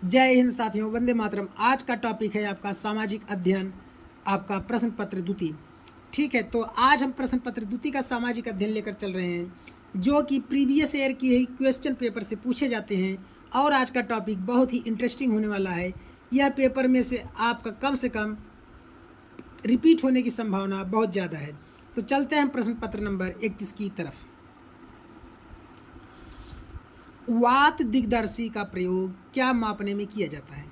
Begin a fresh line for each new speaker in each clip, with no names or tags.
जय हिंद साथियों, वंदे मातरम। आज का टॉपिक है आपका सामाजिक अध्ययन, आपका प्रश्न पत्र द्वितीय। ठीक है, तो आज हम प्रश्न पत्र द्वितीय का सामाजिक अध्ययन लेकर चल रहे हैं जो कि प्रीवियस ईयर की ही क्वेश्चन पेपर से पूछे जाते हैं। और आज का टॉपिक बहुत ही इंटरेस्टिंग होने वाला है। यह पेपर में से आपका कम से कम रिपीट होने की संभावना बहुत ज़्यादा है। तो चलते हैं प्रश्न पत्र नंबर 31 की तरफ। वात दिग्दर्शी का प्रयोग क्या मापने में किया जाता है?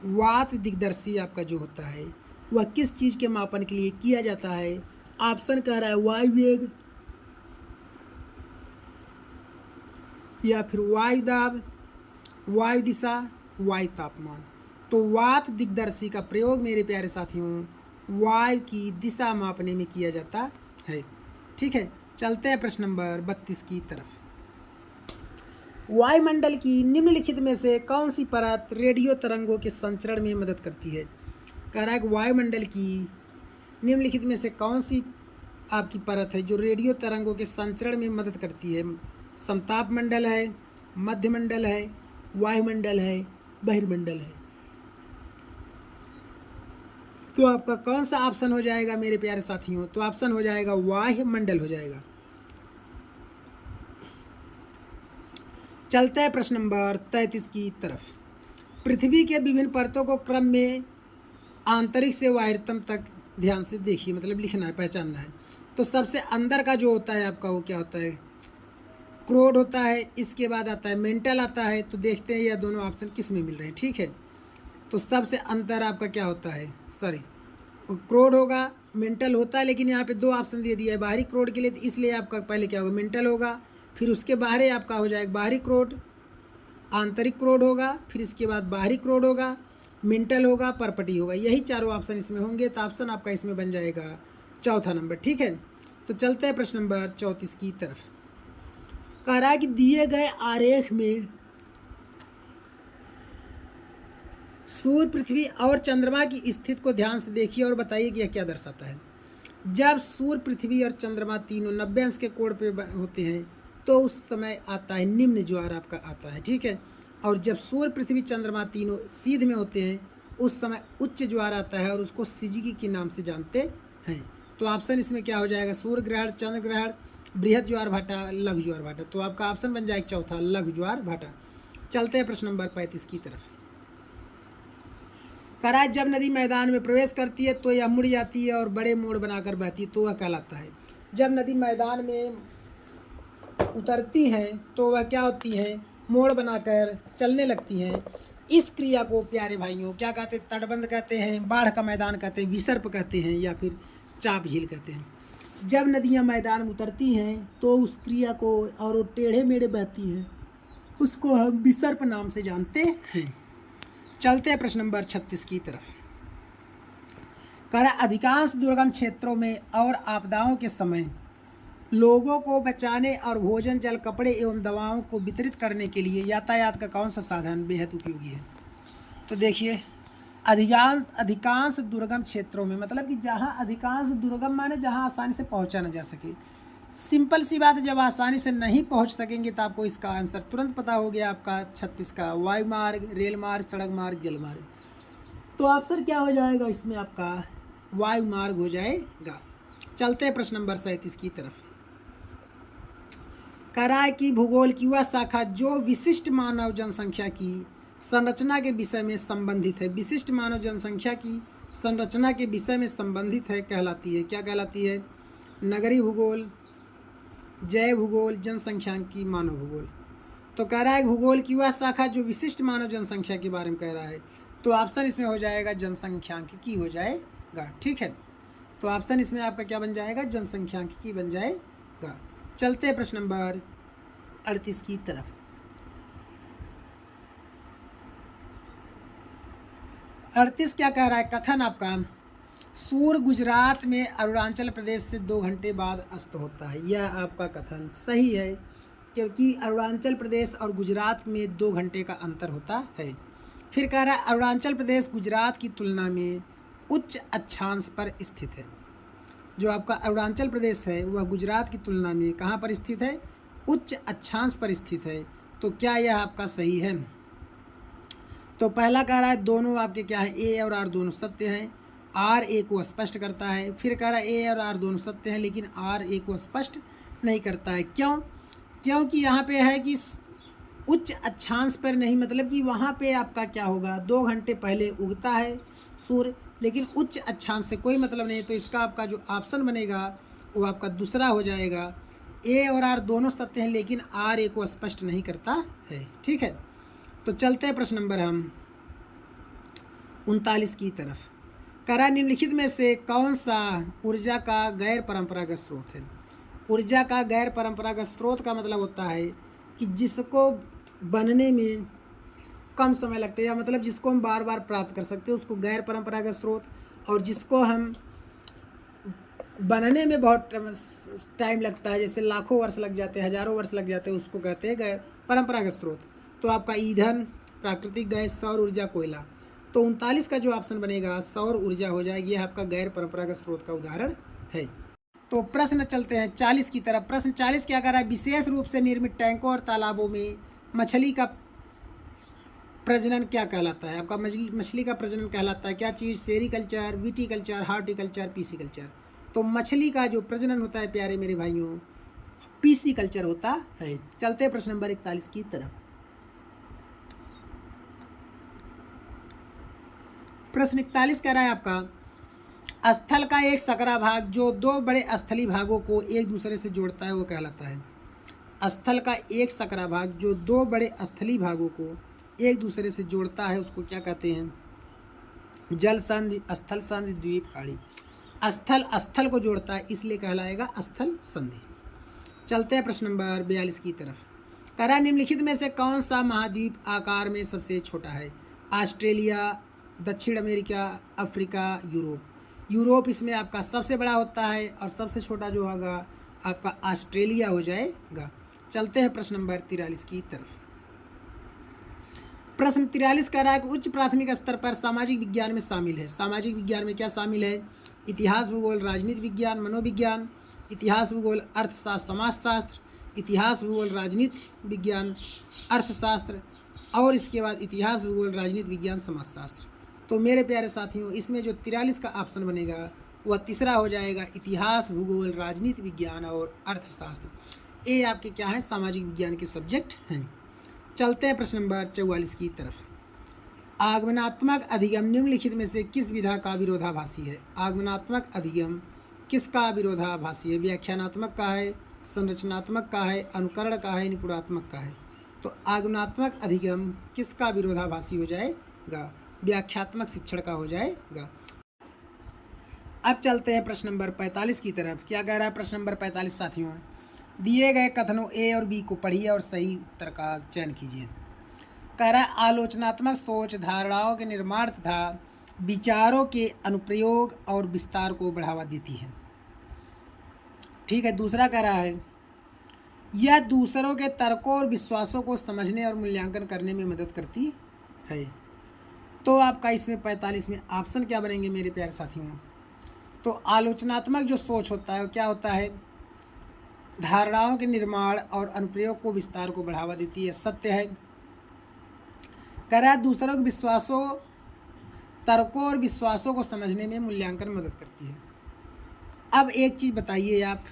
वात दिग्दर्शी आपका जो होता है वह किस चीज़ के मापन के लिए किया जाता है? ऑप्शन कह रहा है वायु वेग, या फिर वायु दाब, वायु दिशा, वायु तापमान। तो वात दिग्दर्शी का प्रयोग मेरे प्यारे साथियों वायु की दिशा मापने में किया जाता है। ठीक है, चलते हैं प्रश्न नंबर 32 की तरफ। वायुमंडल की निम्नलिखित में से कौन सी परत रेडियो तरंगों के संचरण में मदद करती है? कह रहा है कि वायुमंडल की निम्नलिखित में से कौन सी आपकी परत है जो रेडियो तरंगों के संचरण में मदद करती है? समताप मंडल है, मध्यमंडल है, वायुमंडल है, बहिर्मंडल है। तो आपका कौन सा ऑप्शन हो जाएगा मेरे प्यारे साथियों? तो ऑप्शन हो जाएगा वायुमंडल हो जाएगा। चलते हैं प्रश्न नंबर 33 की तरफ। पृथ्वी के विभिन्न परतों को क्रम में आंतरिक से बाह्यतम तक ध्यान से देखिए, मतलब लिखना है, पहचानना है। तो सबसे अंदर का जो होता है आपका वो क्या होता है? क्रोड होता है। इसके बाद आता है मेंटल आता है। तो देखते हैं यह दोनों ऑप्शन किस में मिल रहे हैं। ठीक है, तो सबसे अंदर आपका क्या होता है? सॉरी, क्रोड होगा, मेंटल होता है, लेकिन यहाँ पे दो ऑप्शन दे दिया है बाहरी क्रोड के लिए, तो इसलिए आपका पहले क्या होगा? मेंटल होगा, फिर उसके बाहर आपका हो जाएगा बाहरी क्रोड, आंतरिक क्रोड होगा, फिर इसके बाद बाहरी क्रोड होगा, मेंटल होगा, परपटी होगा। यही चारों ऑप्शन इसमें होंगे। तो ऑप्शन आपका इसमें बन जाएगा चौथा नंबर। ठीक है, तो चलते हैं प्रश्न नंबर 34 की तरफ। कह रहा है कि दिए गए आरेख में सूर्य, पृथ्वी और चंद्रमा की स्थिति को ध्यान से देखिए और बताइए कि यह क्या दर्शाता है। जब सूर्य, पृथ्वी और चंद्रमा तीनों 90 अंश के कोण पे होते हैं तो उस समय आता है निम्न ज्वार आपका आता है। ठीक है, और जब सूर्य, पृथ्वी, चंद्रमा तीनों सीध में होते हैं उस समय उच्च ज्वार आता है और उसको सिजिकी के नाम से जानते हैं। तो ऑप्शन इसमें क्या हो जाएगा? सूर्य ग्रहण, चंद्र ग्रहण, बृहद ज्वार भाटा, लघु ज्वार भाटा। तो आपका ऑप्शन बन जाएगा चौथा, लघु ज्वार भाटा। चलते हैं प्रश्न नंबर 35 की तरफ। कह रहा है जब नदी मैदान में प्रवेश करती है तो यह मुड़ जाती है और बड़े मोड़ बनाकर बहती है, तो वह कहलाता है। जब नदी मैदान में उतरती हैं तो वह क्या होती हैं? मोड़ बनाकर चलने लगती हैं। इस क्रिया को प्यारे भाइयों क्या कहते हैं? तटबंध कहते हैं, बाढ़ का मैदान कहते हैं, विसर्प कहते हैं, या फिर चाप झील कहते हैं। जब नदियाँ मैदान में उतरती हैं तो उस क्रिया को, और वो टेढ़े मेढ़े बहती हैं, उसको हम विसर्प नाम से जानते हैं। चलते हैं प्रश्न नंबर 36 की तरफ। कह रहा अधिकांश दुर्गम क्षेत्रों में और आपदाओं के समय लोगों को बचाने और भोजन, जल, कपड़े एवं दवाओं को वितरित करने के लिए यातायात का कौन सा साधन बेहद उपयोगी है? तो देखिए, अधिकांश दुर्गम क्षेत्रों में, मतलब कि जहाँ अधिकांश दुर्गम माने जहाँ आसानी से पहुँचा न जा सके। सिंपल सी बात है, जब आसानी से नहीं पहुँच सकेंगे तो आपको इसका आंसर तुरंत पता हो गया आपका 36 का। वायु मार्ग, रेल मार्ग, सड़क मार्ग, जल मार्ग। तो आंसर क्या हो जाएगा इसमें? आपका वायु मार्ग हो जाएगा। चलते हैं प्रश्न नंबर 37 की तरफ। कह रहा है कि भूगोल की वह शाखा जो विशिष्ट मानव जनसंख्या की संरचना के विषय में संबंधित है, विशिष्ट मानव जनसंख्या की संरचना के विषय में संबंधित है, कहलाती है। क्या कहलाती है? नगरीय भूगोल, जैव भूगोल, जनसंख्यांकी, मानव भूगोल। तो कह रहा है भूगोल की वह शाखा जो विशिष्ट मानव जनसंख्या के बारे में कह रहा है। तो ऑप्शन इसमें हो जाएगा जनसंख्यांकी हो जाएगा। ठीक है, तो ऑप्शन इसमें आपका क्या बन जाएगा? जनसंख्यांकी बन जाएगा। चलते हैं प्रश्न नंबर 38 की तरफ। 38 क्या कह रहा है? कथन आपका सूर्य गुजरात में अरुणाचल प्रदेश से 2 घंटे बाद अस्त होता है। यह आपका कथन सही है, क्योंकि अरुणाचल प्रदेश और गुजरात में 2 घंटे का अंतर होता है। फिर कह रहा है अरुणाचल प्रदेश गुजरात की तुलना में उच्च अक्षांश पर स्थित है। जो आपका अरुणाचल प्रदेश है वह गुजरात की तुलना में कहाँ पर स्थित है? उच्च अक्षांश पर स्थित है। तो क्या यह आपका सही है? तो पहला कह रहा है दोनों आपके क्या है, ए और आर दोनों सत्य हैं, आर ए को स्पष्ट करता है। फिर कह रहा है ए और आर दोनों सत्य हैं लेकिन आर ए को स्पष्ट नहीं करता है। क्यों? क्योंकि यहाँ पे है कि उच्च अक्षांश पर नहीं, मतलब कि वहाँ पे आपका क्या होगा, 2 घंटे पहले उगता है सूर्य, लेकिन उच्च अक्षांश से कोई मतलब नहीं। तो इसका आपका जो ऑप्शन बनेगा वो आपका दूसरा हो जाएगा। ए और आर दोनों सत्य हैं लेकिन आर ए को स्पष्ट नहीं करता है। ठीक है, तो चलते हैं प्रश्न नंबर हम 39 की तरफ। करा निम्नलिखित में से कौन सा ऊर्जा का गैर परंपरागत स्रोत है? ऊर्जा का गैर परंपरागत स्रोत का मतलब होता है कि जिसको बनने में कम समय लगता है, या मतलब जिसको हम बार बार प्राप्त कर सकते हैं उसको गैर परंपरागत स्रोत, और जिसको हम बनने में बहुत टाइम लगता है, जैसे लाखों वर्ष लग जाते हैं, हज़ारों वर्ष लग जाते हैं, उसको कहते हैं गैर परंपरागत स्रोत। तो आपका ईंधन, प्राकृतिक गैस, सौर ऊर्जा, कोयला। तो 39 का जो ऑप्शन बनेगा सौर ऊर्जा हो जाएगी, यह आपका गैर परंपरागत स्रोत का उदाहरण है। तो प्रश्न चलते हैं 40 की तरफ। प्रश्न 40 क्या कर रहा है, विशेष रूप से निर्मित टैंकों और तालाबों में मछली का प्रजनन क्या कहलाता है? आपका मछली का प्रजनन कहलाता है क्या चीज़? Sericulture, viticulture, horticulture, pisciculture. तो मछली का जो प्रजनन होता है प्यारे मेरे भाइयों, पीसीकल्चर होता है। चलते हैं प्रश्न नंबर 41 की तरफ। प्रश्न 41 कह रहा है आपका स्थल का एक सकरा भाग जो 2 बड़े स्थलीय भागों को एक दूसरे से जोड़ता है वो कहलाता है। स्थल का एक सकरा भाग जो 2 बड़े स्थलीय भागों को एक दूसरे से जोड़ता है उसको क्या कहते हैं? जल संधि, स्थल संधि, द्वीप खाड़ी। स्थल स्थल को जोड़ता है इसलिए कहलाएगा स्थल संधि। चलते हैं प्रश्न नंबर 42 की तरफ। करा निम्नलिखित में से कौन सा महाद्वीप आकार में सबसे छोटा है? ऑस्ट्रेलिया, दक्षिण अमेरिका, अफ्रीका, यूरोप। यूरोप इसमें आपका सबसे बड़ा होता है और सबसे छोटा जो होगा आपका ऑस्ट्रेलिया हो जाएगा। चलते हैं प्रश्न नंबर 43 की तरफ। प्रश्न 43 कह रहा है कि उच्च प्राथमिक स्तर पर सामाजिक विज्ञान में शामिल है। सामाजिक विज्ञान में क्या शामिल है? इतिहास, भूगोल, राजनीति विज्ञान, मनोविज्ञान, इतिहास, भूगोल, अर्थशास्त्र, समाजशास्त्र, इतिहास, भूगोल, राजनीति विज्ञान, अर्थशास्त्र, और इसके बाद इतिहास, भूगोल, राजनीति विज्ञान, समाजशास्त्र। तो मेरे प्यारे साथियों इसमें जो 43 का ऑप्शन बनेगा वह तीसरा हो जाएगा, इतिहास, भूगोल, राजनीति विज्ञान और अर्थशास्त्र। ये आपके क्या है, सामाजिक विज्ञान के सब्जेक्ट हैं। चलते हैं प्रश्न नंबर 44 की तरफ। आगमनात्मक अधिगम निम्नलिखित में से किस विधा का विरोधाभासी है? आगमनात्मक अधिगम किसका विरोधाभासी है? व्याख्यानात्मक का है, संरचनात्मक का है, अनुकरण का है, निपुणात्मक का है। तो आगमनात्मक अधिगम किसका विरोधाभासी हो जाएगा? व्याख्यात्मक शिक्षण का हो जाएगा। अब चलते हैं प्रश्न नंबर 45 की तरफ। क्या कह रहा है प्रश्न नंबर 45 साथियों? दिए गए कथनों ए और बी को पढ़िए और सही उत्तर का चयन कीजिए। कह रहा है आलोचनात्मक सोच धारणाओं के निर्माण तथा विचारों के अनुप्रयोग और विस्तार को बढ़ावा देती है। ठीक है। दूसरा कह रहा है यह दूसरों के तर्कों और विश्वासों को समझने और मूल्यांकन करने में मदद करती है। तो आपका इसमें 45 में ऑप्शन क्या बनेंगे मेरे प्यारे साथियों? तो आलोचनात्मक जो सोच होता है वो क्या होता है? धारणाओं के निर्माण और अनुप्रयोग को विस्तार को बढ़ावा देती है, सत्य है। कह रहा है दूसरों के विश्वासों, तर्कों और विश्वासों को समझने में मूल्यांकन मदद करती है। अब एक चीज़ बताइए, आप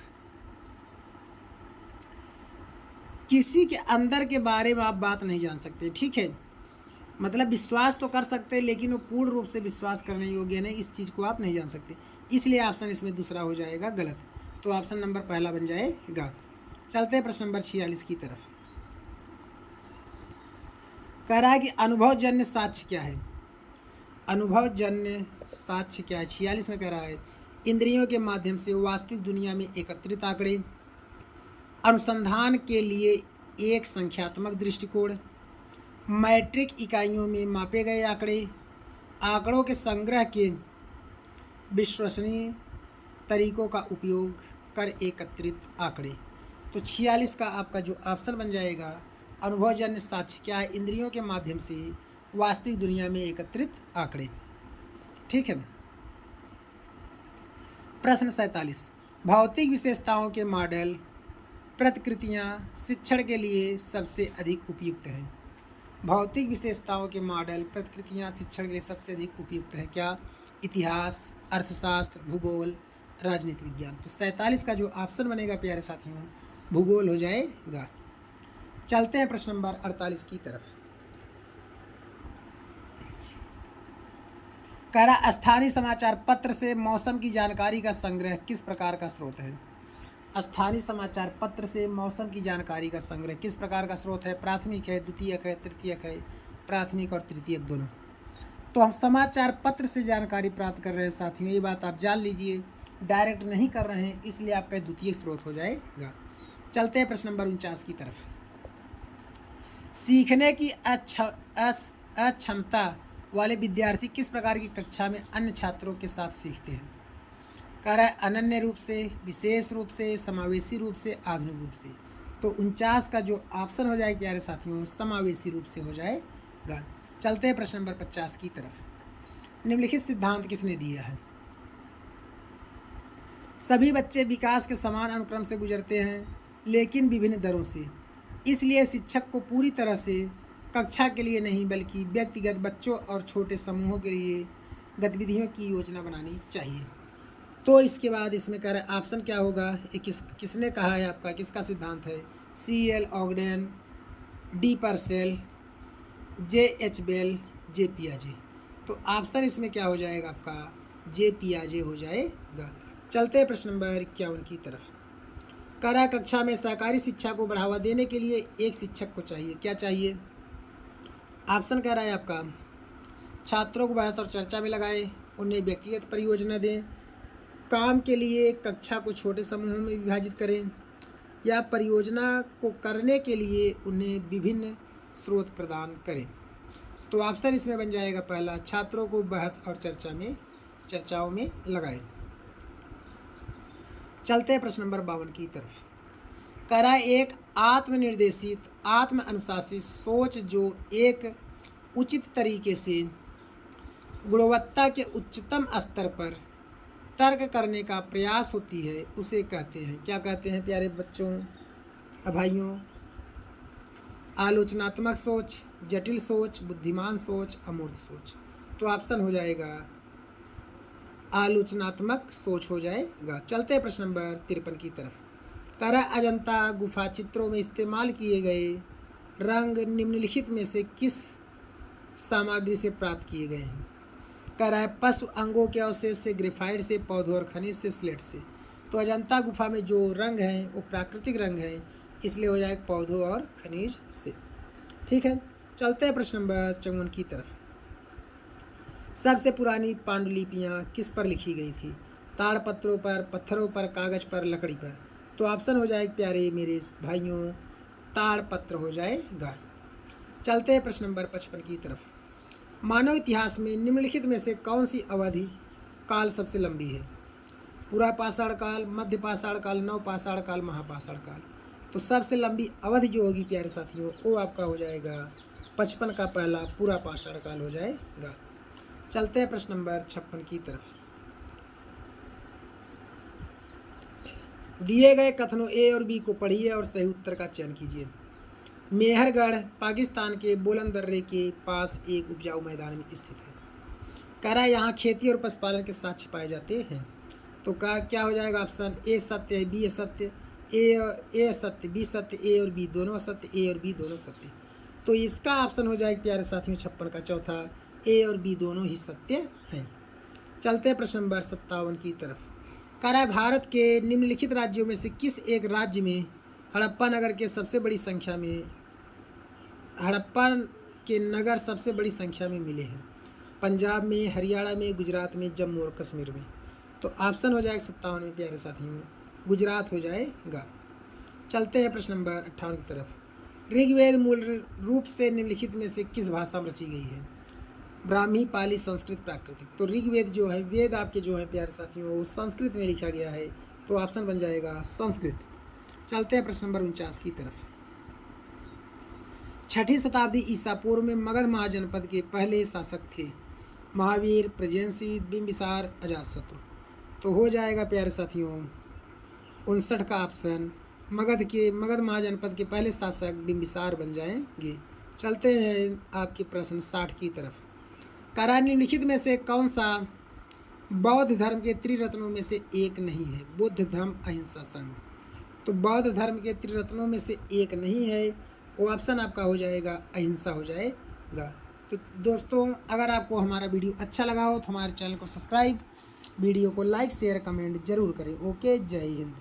किसी के अंदर के बारे में आप बात नहीं जान सकते, ठीक है, मतलब विश्वास तो कर सकते हैं लेकिन वो पूर्ण रूप से विश्वास करने योग्य नहीं, इस चीज़ को आप नहीं जान सकते, इसलिए ऑप्शन इसमें दूसरा हो जाएगा गलत। तो ऑप्शन नंबर पहला बन जाएगा। चलते हैं प्रश्न नंबर 46 की तरफ। कह रहा है कि अनुभवजन्य साक्ष्य क्या है? अनुभवजन्य साक्ष्य क्या है? 46 में कह रहा है इंद्रियों के माध्यम से वास्तविक दुनिया में एकत्रित आंकड़े, अनुसंधान के लिए एक संख्यात्मक दृष्टिकोण, मैट्रिक इकाइयों में मापे गए आंकड़े, आंकड़ों के संग्रह के विश्वसनीय तरीकों का उपयोग कर एकत्रित आंकड़े। तो 46 का आपका जो ऑप्शन बन जाएगा अनुभवजन्य साक्ष्य क्या है? इंद्रियों के माध्यम से वास्तविक दुनिया में एकत्रित आंकड़े। ठीक है। प्रश्न 47 भौतिक विशेषताओं के मॉडल प्रतिकृतियां शिक्षण के लिए सबसे अधिक उपयुक्त हैं। भौतिक विशेषताओं के मॉडल प्रतिकृतियाँ शिक्षण के लिए सबसे अधिक उपयुक्त है क्या? इतिहास, अर्थशास्त्र, भूगोल, राजनीति विज्ञान। तो 47 का जो ऑप्शन बनेगा प्यारे साथियों भूगोल हो जाएगा। चलते हैं प्रश्न नंबर 48 की तरफ। कह रहा स्थानीय समाचार पत्र से मौसम की जानकारी का संग्रह किस प्रकार का स्रोत है? स्थानीय समाचार पत्र से मौसम की जानकारी का संग्रह किस प्रकार का स्रोत है? प्राथमिक है, द्वितीयक है, तृतीयक है? प्राथमिक और तृतीयक दोनों। तो हम समाचार पत्र से जानकारी प्राप्त कर रहे हैं साथियों, ये बात आप जान लीजिए, डायरेक्ट नहीं कर रहे हैं, इसलिए आपका द्वितीयक स्रोत हो जाएगा। चलते हैं प्रश्न नंबर 49 की तरफ। सीखने की अक्षमता वाले विद्यार्थी किस प्रकार की कक्षा में अन्य छात्रों के साथ सीखते हैं? कह रहा है अनन्य रूप से, विशेष रूप से, समावेशी रूप से, आधुनिक रूप से। तो 49 का जो ऑप्शन हो जाएगा प्यारे साथियों समावेशी रूप से हो जाएगा। चलते हैं प्रश्न नंबर 50 की तरफ। निम्नलिखित सिद्धांत किसने दिया है? सभी बच्चे विकास के समान अनुक्रम से गुजरते हैं लेकिन विभिन्न दरों से, इसलिए शिक्षक को पूरी तरह से कक्षा के लिए नहीं बल्कि व्यक्तिगत बच्चों और छोटे समूहों के लिए गतिविधियों की योजना बनानी चाहिए। तो इसके बाद इसमें कह रहा है ऑप्शन क्या होगा? ये किसने कहा है आपका, किसका सिद्धांत है? C.L. Ogden, D Purcell, J.H. Bell, J पियाजे। तो ऑप्शन इसमें क्या हो जाएगा आपका? जे पियाजे हो जाएगा। चलते हैं प्रश्न नंबर 51 की तरफ। कह रहा है कक्षा में सहकारी शिक्षा को बढ़ावा देने के लिए एक शिक्षक को चाहिए, क्या चाहिए? ऑप्शन कह रहा है आपका छात्रों को बहस और चर्चा में लगाएं, उन्हें व्यक्तिगत परियोजना दें, काम के लिए कक्षा को छोटे समूहों में विभाजित करें, या परियोजना को करने के लिए उन्हें विभिन्न स्रोत प्रदान करें। तो ऑप्शन इसमें बन जाएगा पहला, छात्रों को बहस और चर्चाओं में लगाएं। चलते हैं प्रश्न नंबर 52 की तरफ। कह रहा है एक आत्मनिर्देशित, आत्म अनुशासित सोच जो एक उचित तरीके से गुणवत्ता के उच्चतम स्तर पर तर्क करने का प्रयास होती है उसे कहते हैं, क्या कहते हैं प्यारे बच्चों, भाइयों? आलोचनात्मक सोच, जटिल सोच, बुद्धिमान सोच, अमूर्त सोच। तो ऑप्शन हो जाएगा आलोचनात्मक सोच हो जाएगा। चलते हैं प्रश्न नंबर 53 की तरफ। कह रहा है अजंता गुफा चित्रों में इस्तेमाल किए गए रंग निम्नलिखित में से किस सामग्री से प्राप्त किए गए हैं? कह रहा है पशु अंगों के अवशेष से, ग्रेफाइट से, पौधों और खनिज से, स्लेट से। तो अजंता गुफा में जो रंग हैं वो प्राकृतिक रंग हैं, इसलिए हो जाएगा पौधों और खनिज से। ठीक है, चलते हैं प्रश्न नंबर 54 की तरफ। सबसे पुरानी पांडुलिपियाँ किस पर लिखी गई थी? ताड़पत्रों पर, पत्थरों पर, कागज पर, लकड़ी पर। तो ऑप्शन हो जाएगा प्यारे मेरे भाइयों ताड़पत्र हो जाएगा। चलते हैं प्रश्न नंबर 55 की तरफ। मानव इतिहास में निम्नलिखित में से कौन सी अवधि काल सबसे लंबी है? पूरा पाषाण काल, मध्य पाषाण काल, नव पाषाण काल, महापाषाण काल। तो सबसे लंबी अवधि जो होगी प्यारे साथियों वो आपका हो जाएगा 55 का पहला पूरा पाषाण काल हो जाएगा। चलते हैं प्रश्न नंबर 56 की तरफ। दिए गए कथनों ए और बी को पढ़िए और सही उत्तर का चयन कीजिए। मेहरगढ़ पाकिस्तान के बोलन दर्रे के पास एक उपजाऊ मैदान में स्थित है। कह रहा है यहाँ खेती और पशुपालन के साक्ष्य पाए जाते हैं। तो क्या हो जाएगा? ऑप्शन ए सत्य है, बी असत्य, ए सत्य, बी सत्य, ए और बी दोनों असत्य, ए और बी दोनों सत्य। तो इसका ऑप्शन हो जाएगा प्यारे साथियों 56 का चौथा, ए और बी दोनों ही सत्य हैं। चलते हैं प्रश्न नंबर 57 की तरफ। कह रहा है भारत के निम्नलिखित राज्यों में से किस एक राज्य में हड़प्पा नगर के सबसे बड़ी संख्या में मिले हैं? पंजाब में, हरियाणा में, गुजरात में, जम्मू और कश्मीर में। तो ऑप्शन हो जाएगा 57 में प्यारे साथियों गुजरात हो जाएगा। चलते हैं प्रश्न नंबर 58 की तरफ। ऋग्वेद मूल रूप से निम्नलिखित में से किस भाषा में रची गई है? ब्राह्मी, पाली, संस्कृत, प्राकृतिक। तो ऋग्वेद जो है, वेद आपके जो है प्यारे साथियों वो संस्कृत में लिखा गया है, तो ऑप्शन बन जाएगा संस्कृत। चलते हैं प्रश्न नंबर 49 की तरफ। 6वीं शताब्दी ईसा पूर्व में मगध महाजनपद के पहले शासक थे महावीर, प्रजेंसी, बिंबिसार, अजातशत्रु। तो हो जाएगा प्यारे साथियों 59 का ऑप्शन मगध महाजनपद के पहले शासक बिंबिसार बन जाएंगे। चलते हैं आपके प्रश्न 60 की तरफ। करा निम्नलिखित में से कौन सा बौद्ध धर्म के त्रिरत्नों में से एक नहीं है? बुद्ध धम्म अहिंसा संघ। तो बौद्ध धर्म के त्रिरत्नों में से एक नहीं है, वो ऑप्शन आपका हो जाएगा अहिंसा हो जाएगा। तो दोस्तों अगर आपको हमारा वीडियो अच्छा लगा हो तो हमारे चैनल को सब्सक्राइब, वीडियो को लाइक शेयर कमेंट जरूर करें। ओके, जय हिंद।